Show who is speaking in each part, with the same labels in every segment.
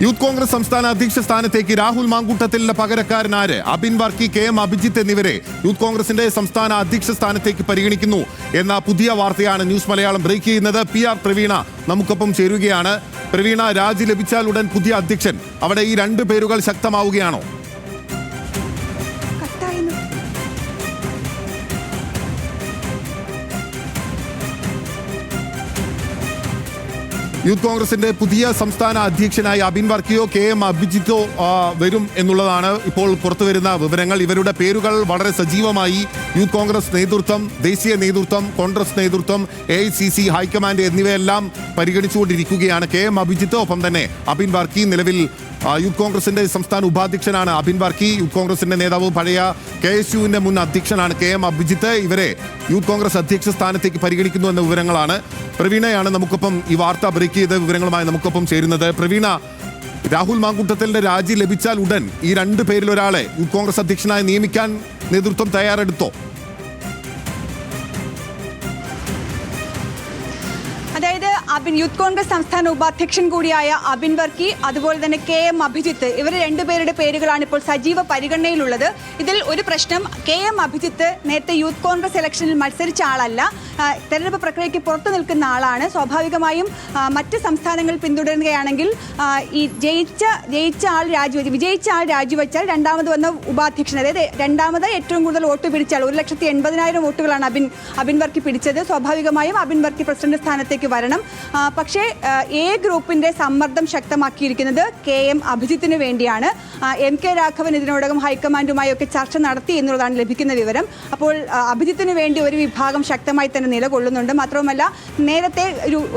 Speaker 1: Youth Congress സംസ്ഥാന അധ്യക്ഷ സ്ഥാനത്തേക്ക് രാഹുൽ മാങ്കൂട്ടത്തിലിന്റെ പകരക്കാരനാര്? അബിൻ വർക്കി, KM അഭിജിത്ത് എന്നിവരെ യൂത്ത് കോൺഗ്രസിന്റെ സംസ്ഥാന അധ്യക്ഷ സ്ഥാനത്തേക്ക് പരിഗണിക്കുന്നു എന്ന പുതിയ വാർത്തയാണ് ന്യൂസ് മലയാളം ബ്രേക്ക് ചെയ്യുന്നത്. PR പ്രവീണ നമുക്കൊപ്പം ചേരുകയാണ്. പ്രവീണ, രാജി ലഭിച്ചാൽ ഉടൻ പുതിയ അധ്യക്ഷൻ, അവിടെ ഈ രണ്ട് പേരുകൾ ശക്തമാവുകയാണോ? യൂത്ത് കോൺഗ്രസിന്റെ പുതിയ സംസ്ഥാന അധ്യക്ഷനായി അബിൻ വർക്കിയോ KM അഭിജിത്തോ വരും എന്നുള്ളതാണ് ഇപ്പോൾ പുറത്തുവരുന്ന വിവരങ്ങൾ. ഇവരുടെ പേരുകൾ വളരെ സജീവമായി യൂത്ത് കോൺഗ്രസ് നേതൃത്വം, ദേശീയ നേതൃത്വം, കോൺഗ്രസ് നേതൃത്വം, AICC ഹൈക്കമാൻഡ് എന്നിവയെല്ലാം പരിഗണിച്ചുകൊണ്ടിരിക്കുകയാണ്. KM അഭിജിത്ത്, ഒപ്പം തന്നെ അബിൻ വർക്കി. നിലവിൽ യൂത്ത് കോൺഗ്രസിന്റെ സംസ്ഥാന ഉപാധ്യക്ഷനാണ് അബിൻ വർക്കി. യൂത്ത് കോൺഗ്രസിന്റെ നേതാവ്, പഴയ KSUവിന്റെ മുൻ അധ്യക്ഷനാണ് KM അഭിജിത്ത്. ഇവരെ യൂത്ത് കോൺഗ്രസ് അധ്യക്ഷ സ്ഥാനത്തേക്ക് പരിഗണിക്കുന്നു എന്ന വിവരങ്ങളാണ്. പ്രവീണയാണ് നമുക്കൊപ്പം ഈ വാർത്ത ബ്രേക്ക് ചെയ്ത വിവരങ്ങളുമായി നമുക്കൊപ്പം ചേരുന്നത്. പ്രവീണ, രാഹുൽ മാങ്കൂട്ടത്തിലിന്റെ രാജി ലഭിച്ചാൽ ഉടൻ ഈ രണ്ട് പേരിൽ ഒരാളെ യൂത്ത് കോൺഗ്രസ് അധ്യക്ഷനായി നിയമിക്കാൻ നേതൃത്വം തയ്യാറെടുത്തോ?
Speaker 2: അതായത് യൂത്ത് കോൺഗ്രസ് സംസ്ഥാന ഉപാധ്യക്ഷൻ കൂടിയായ അബിൻ വർക്കി, അതുപോലെ തന്നെ KM അഭിജിത്ത്, ഇവർ രണ്ടുപേരുടെ പേരുകളാണ് ഇപ്പോൾ സജീവ പരിഗണനയിലുള്ളത്. ഇതിൽ ഒരു പ്രശ്നം, KM അഭിജിത്ത് നേരത്തെ യൂത്ത് കോൺഗ്രസ് ഇലക്ഷനിൽ മത്സരിച്ച ആളല്ല, തെരഞ്ഞെടുപ്പ് പ്രക്രിയയ്ക്ക് പുറത്തു നിൽക്കുന്ന ആളാണ്. സ്വാഭാവികമായും മറ്റ് സംസ്ഥാനങ്ങൾ പിന്തുടരുകയാണെങ്കിൽ ഈ വിജയിച്ച ആൾ രാജിവെച്ചാൽ രണ്ടാമത് വന്ന ഉപാധ്യക്ഷൻ, അതായത് രണ്ടാമത് ഏറ്റവും കൂടുതൽ വോട്ട് പിടിച്ച ആൾ, 1,80,000 വോട്ടുകളാണ് അബിൻ വർക്കി പിടിച്ചത്. സ്വാഭാവികമായും അബിൻ വർക്കി പ്രസിഡന്റ് സ്ഥാനത്തേക്ക് വരണം. പക്ഷേ A ഗ്രൂപ്പിന്റെ സമ്മർദ്ദം ശക്തമാക്കിയിരിക്കുന്നത് KM അഭിജിത്തിന് വേണ്ടിയാണ്. MK രാഘവൻ ഇതിനോടകം ഹൈക്കമാൻഡുമായി ഒക്കെ ചർച്ച നടത്തി എന്നുള്ളതാണ് ലഭിക്കുന്ന വിവരം. അപ്പോൾ അഭിജിത്തിന് വേണ്ടി ഒരു വിഭാഗം ശക്തമായി തന്നെ നിലകൊള്ളുന്നുണ്ട്. മാത്രവുമല്ല, നേരത്തെ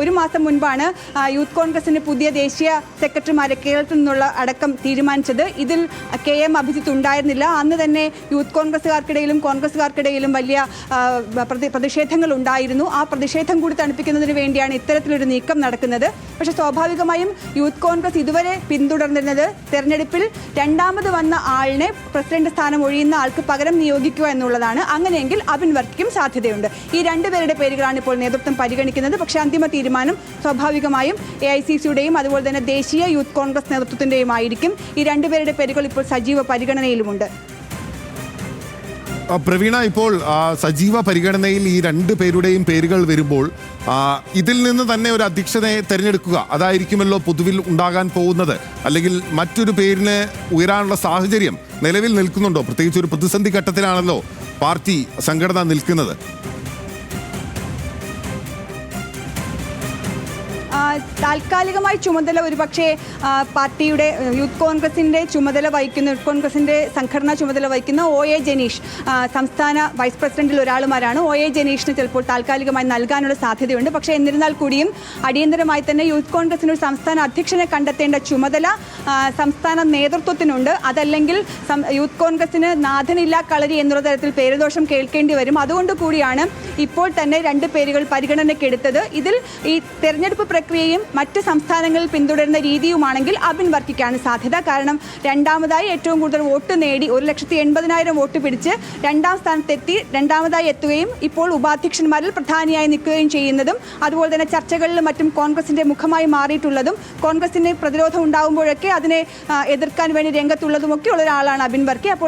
Speaker 2: ഒരു മാസം മുൻപാണ് യൂത്ത് കോൺഗ്രസിന്റെ പുതിയ ദേശീയ സെക്രട്ടറിമാരെ കേരളത്തിൽ നിന്നുള്ള അടക്കം തീരുമാനിച്ചത്. ഇതിൽ KM അഭിജിത്ത് ഉണ്ടായിരുന്നില്ല. അന്ന് തന്നെ യൂത്ത് കോൺഗ്രസുകാർക്കിടയിലും കോൺഗ്രസുകാർക്കിടയിലും വലിയ പ്രതിഷേധങ്ങൾ ഉണ്ടായിരുന്നു. ആ പ്രതിഷേധം കൂടി തണുപ്പിക്കുന്നതിന് വേണ്ടിയാണ് ഇത്തരത്തിലൊരു നീക്കം നടക്കുന്നത്. പക്ഷെ സ്വാഭാവികമായും യൂത്ത് കോൺഗ്രസ് ഇതുവരെ പിന്തുടർന്നിരുന്നത് തെരഞ്ഞെടുപ്പിൽ രണ്ടാമത് വന്ന ആളിനെ പ്രസിഡന്റ് സ്ഥാനം ഒഴിയുന്ന ആൾക്ക് പകരം നിയോഗിക്കുക എന്നുള്ളതാണ്. അങ്ങനെയെങ്കിൽ അബിൻ വർക്കിക്കും സാധ്യതയുണ്ട്. ഈ രണ്ടുപേരുടെ പേരുകളാണ് ഇപ്പോൾ നേതൃത്വം പരിഗണിക്കുന്നത്. പക്ഷേ അന്തിമ തീരുമാനം സ്വാഭാവികമായും AICCയുടെയും അതുപോലെ തന്നെ ദേശീയ യൂത്ത് കോൺഗ്രസ് നേതൃത്വത്തിൻ്റെയും ആയിരിക്കും. ഈ രണ്ടുപേരുടെ പേരുകൾ ഇപ്പോൾ സജീവ പരിഗണനയിലുമുണ്ട്.
Speaker 1: പ്രവീണ, ഇപ്പോൾ സജീവ പരിഗണനയിൽ ഈ രണ്ട് പേരുടെയും പേരുകൾ വരുമ്പോൾ ഇതിൽ നിന്ന് തന്നെ ഒരു അധ്യക്ഷനെ തിരഞ്ഞെടുക്കുക, അതായിരിക്കുമല്ലോ പൊതുവിൽ ഉണ്ടാകാൻ പോകുന്നത്. അല്ലെങ്കിൽ മറ്റൊരു പേരിന് ഉയരാനുള്ള സാഹചര്യം നിലവിൽ നിൽക്കുന്നുണ്ടോ? പ്രത്യേകിച്ച് ഒരു പ്രതിസന്ധി ഘട്ടത്തിലാണല്ലോ പാർട്ടി സംഘടന നിൽക്കുന്നത്.
Speaker 2: താൽക്കാലികമായി ചുമതല ഒരുപക്ഷെ പാർട്ടിയുടെ യൂത്ത് കോൺഗ്രസിൻ്റെ ചുമതല വഹിക്കുന്ന, യൂത്ത് കോൺഗ്രസിൻ്റെ സംഘടനാ ചുമതല വഹിക്കുന്ന OA ജനീഷ് സംസ്ഥാന വൈസ് പ്രസിഡന്റിൽ ഒരാളുമാരാണ്. OA ജനീഷിന് ചിലപ്പോൾ താൽക്കാലികമായി നൽകാനുള്ള സാധ്യതയുണ്ട്. പക്ഷേ എന്നിരുന്നാൽ കൂടിയും അടിയന്തരമായി തന്നെ യൂത്ത് കോൺഗ്രസിന് ഒരു സംസ്ഥാന അധ്യക്ഷനെ കണ്ടെത്തേണ്ട ചുമതല സംസ്ഥാന നേതൃത്വത്തിനുണ്ട്. അതല്ലെങ്കിൽ യൂത്ത് കോൺഗ്രസിന് നാഥനില്ല കളരി എന്നുള്ള തരത്തിൽ പേരുദോഷം കേൾക്കേണ്ടി വരും. അതുകൊണ്ട് കൂടിയാണ് ഇപ്പോൾ തന്നെ രണ്ട് പേരുകൾ പരിഗണനയ്ക്കെടുത്തത്. ഇതിൽ ഈ തെരഞ്ഞെടുപ്പ് പ്രക്രിയയും മറ്റ് സംസ്ഥാനങ്ങളിൽ പിന്തുടരുന്ന രീതിയുമാണെങ്കിൽ അബിൻ വർക്കിക്കാണ് സാധ്യത. കാരണം രണ്ടാമതായി ഏറ്റവും കൂടുതൽ വോട്ട് നേടി 1,80,000 വോട്ട് പിടിച്ച് രണ്ടാം സ്ഥാനത്തെത്തി, രണ്ടാമതായി എത്തുകയും ഇപ്പോൾ ഉപാധ്യക്ഷന്മാരിൽ പ്രധാനിയായി നിൽക്കുകയും ചെയ്യുന്നതും, അതുപോലെ തന്നെ ചർച്ചകളിലും മറ്റും കോൺഗ്രസിന്റെ മുഖമായി മാറിയിട്ടുള്ളതും, കോൺഗ്രസിന് പ്രതിരോധം ഉണ്ടാകുമ്പോഴൊക്കെ അതിനെ എതിർക്കാൻ വേണ്ടി രംഗത്തുള്ളതുമൊക്കെ ഉള്ള ഒരാളാണ് അബിൻ വർക്കി. അപ്പോൾ